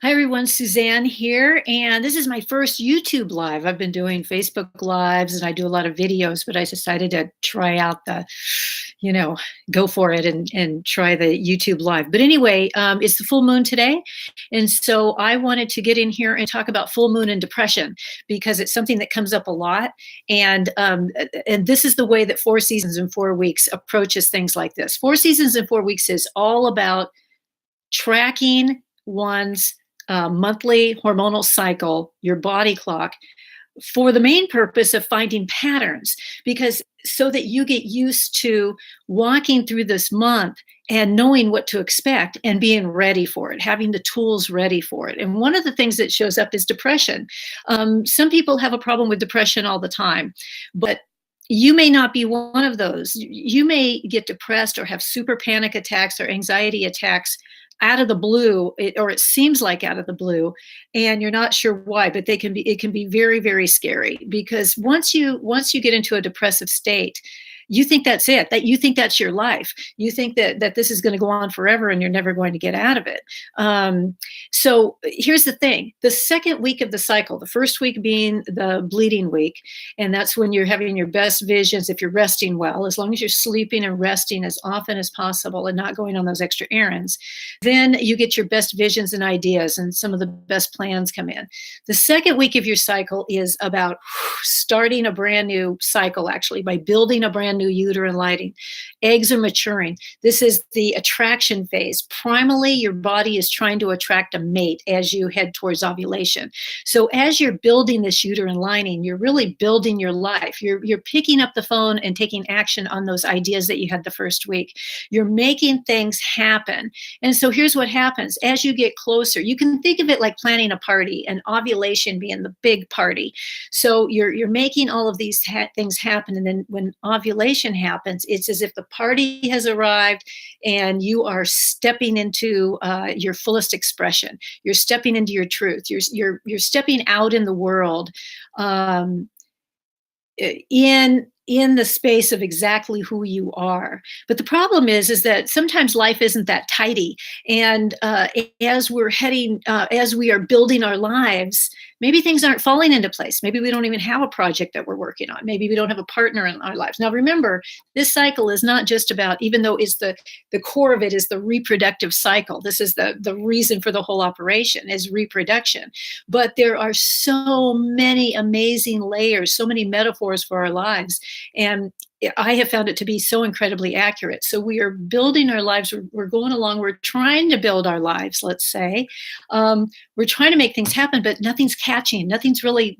Hi everyone, Suzanne here, and this is my first YouTube live. I've been doing Facebook lives and I do a lot of videos, but I decided to try out you know, go for it and try the YouTube live. But anyway, it's the full moon today, and so I wanted to get in here and talk about full moon and depression because it's something that comes up a lot, and this is the way that Four Seasons in 4 weeks approaches things like this. Four Seasons in 4 weeks is all about tracking one's monthly hormonal cycle, your body clock, for the main purpose of finding patterns, because so that you get used to walking through this month and knowing what to expect and being ready for it, having the tools ready for it. And one of the things that shows up is depression. Some people have a problem with depression all the time, but you may not be one of those. You may get depressed or have super panic attacks or anxiety attacks out of the blue, or it seems like out of the blue, and you're not sure why, but it can be very, very scary, because once you get into a depressive state, you think that's it, that you think that's your life, you think that this is going to go on forever and you're never going to get out of it. So here's the thing: the second week of the cycle, the first week being the bleeding week, and that's when you're having your best visions. If you're resting well, as long as you're sleeping and resting as often as possible and not going on those extra errands, then you get your best visions and ideas, and some of the best plans come in. The second week of your cycle is about starting a brand new cycle, actually, by building a brand new uterine lining. Eggs are maturing. This is the attraction phase. Primally, your body is trying to attract a mate as you head towards ovulation. So as you're building this uterine lining, you're really building your life. You're picking up the phone and taking action on those ideas that you had the first week. You're making things happen. And so here's what happens. As you get closer, you can think of it like planning a party, and ovulation being the big party. So you're making all of these things happen, and then when ovulation happens, it's as if the party has arrived and you are stepping into your fullest expression. You're stepping into your truth. You're stepping out in the world, um, in the space of exactly who you are. But the problem is that sometimes life isn't that tidy, and as we are building our lives, maybe things aren't falling into place. Maybe we don't even have a project that we're working on. Maybe we don't have a partner in our lives. Now remember, this cycle is not just about, even though it's the core of it is the reproductive cycle. This is the reason for the whole operation, is reproduction. But there are so many amazing layers, so many metaphors for our lives. And I have found it to be so incredibly accurate. So we are building our lives. We're going along. We're trying to build our lives, let's say. We're trying to make things happen, but nothing's catching. Nothing's really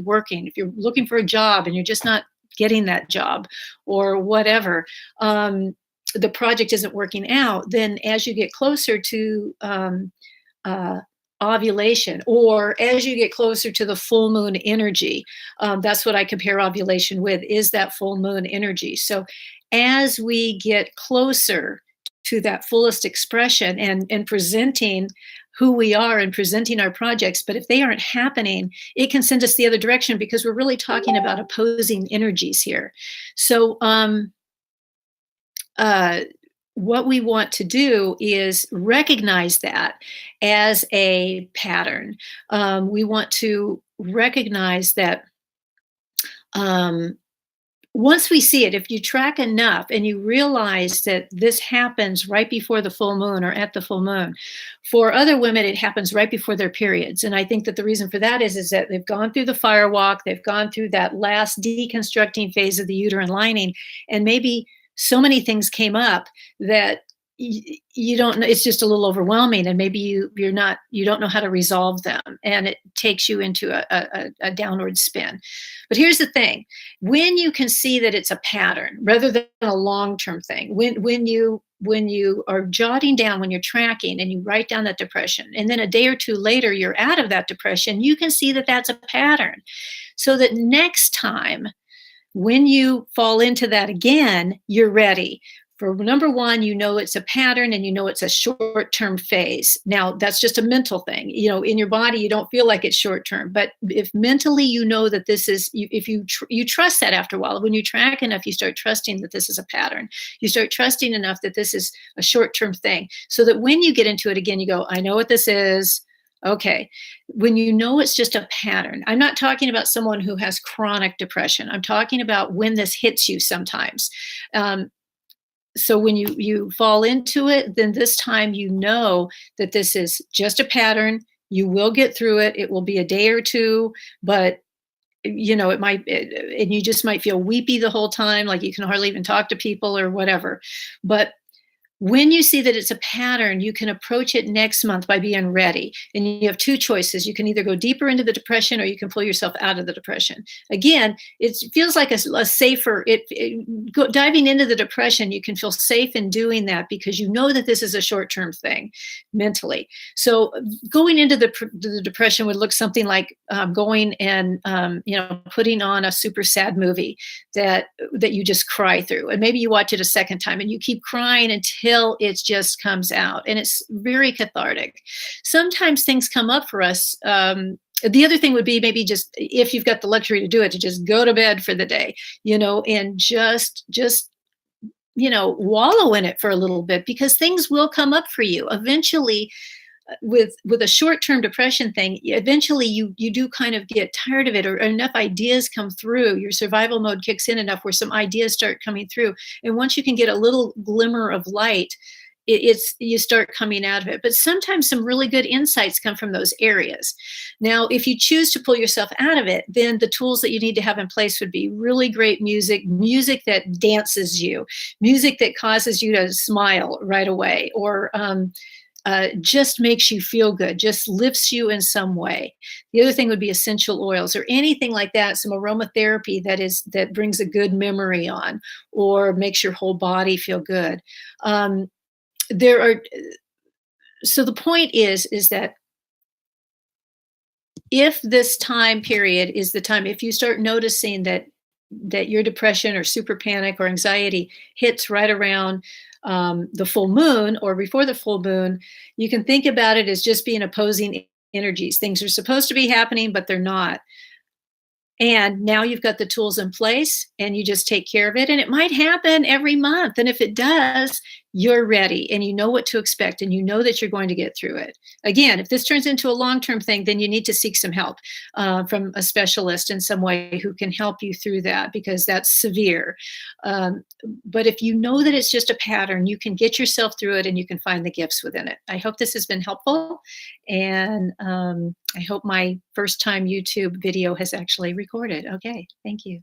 working. If you're looking for a job and you're just not getting that job or whatever, the project isn't working out, then as you get closer to ovulation, or as you get closer to the full moon energy, that's what I compare ovulation with, is that full moon energy. So as we get closer to that fullest expression and presenting who we are and presenting our projects, but if they aren't happening, it can send us the other direction, because we're really talking about opposing energies here. So what we want to do is recognize that as a pattern. We want to recognize that, once we see it, if you track enough and you realize that this happens right before the full moon or at the full moon, for other women, it happens right before their periods. And I think that the reason for that is that they've gone through the fire walk, they've gone through that last deconstructing phase of the uterine lining, and maybe so many things came up that you don't know, it's just a little overwhelming, and maybe you don't know how to resolve them, and it takes you into a downward spin. But here's the thing: when you can see that it's a pattern rather than a long-term thing, when you are jotting down, when you're tracking and you write down that depression, and then a day or two later you're out of that depression, you can see that that's a pattern, so that next time when you fall into that again, you're ready. For number one, you know it's a pattern, and you know it's a short-term phase. Now, that's just a mental thing. You know, in your body, you don't feel like it's short-term. But if mentally you know that this is, if you trust that after a while, when you track enough, you start trusting that this is a pattern. You start trusting enough that this is a short-term thing, so that when you get into it again, you go, I know what this is. Okay. When you know it's just a pattern, I'm not talking about someone who has chronic depression. I'm talking about when this hits you sometimes. Um, so when you fall into it, then this time you know that this is just a pattern. You will get through it. It will be a day or two, but it might, and you just might feel weepy the whole time, like you can hardly even talk to people or whatever. But when you see that it's a pattern, you can approach it next month by being ready. And you have two choices. You can either go deeper into the depression or you can pull yourself out of the depression. Again, it feels like a safer, diving into the depression, you can feel safe in doing that because you know that this is a short term thing mentally. So going into the depression would look something like going and, putting on a super sad movie that you just cry through, and maybe you watch it a second time and you keep crying until it just comes out, and it's very cathartic. Sometimes things come up for us. The other thing would be maybe just, if you've got the luxury to do it, to just go to bed for the day, and just wallow in it for a little bit, because things will come up for you eventually. With a short-term depression thing, eventually you do kind of get tired of it, or enough ideas come through, your survival mode kicks in enough where some ideas start coming through, and once you can get a little glimmer of light, it's you start coming out of it. But sometimes some really good insights come from those areas. Now, if you choose to pull yourself out of it, then the tools that you need to have in place would be really great music that dances you, music that causes you to smile right away, or just makes you feel good, just lifts you in some way. The other thing would be essential oils or anything like that, some aromatherapy that brings a good memory on, or makes your whole body feel good. There are So the point is that if this time period is the time, if you start noticing that your depression or super panic or anxiety hits right around the full moon or before the full moon, you can think about it as just being opposing energies. Things are supposed to be happening, but they're not. And now you've got the tools in place and you just take care of it. And it might happen every month. And if it does, you're ready and you know what to expect and you know that you're going to get through it. Again, if this turns into a long term thing, then you need to seek some help from a specialist in some way who can help you through that, because that's severe. Um, but if you know that it's just a pattern, you can get yourself through it and you can find the gifts within it. I hope this has been helpful. And I hope my first time YouTube video has actually recorded. Okay, thank you.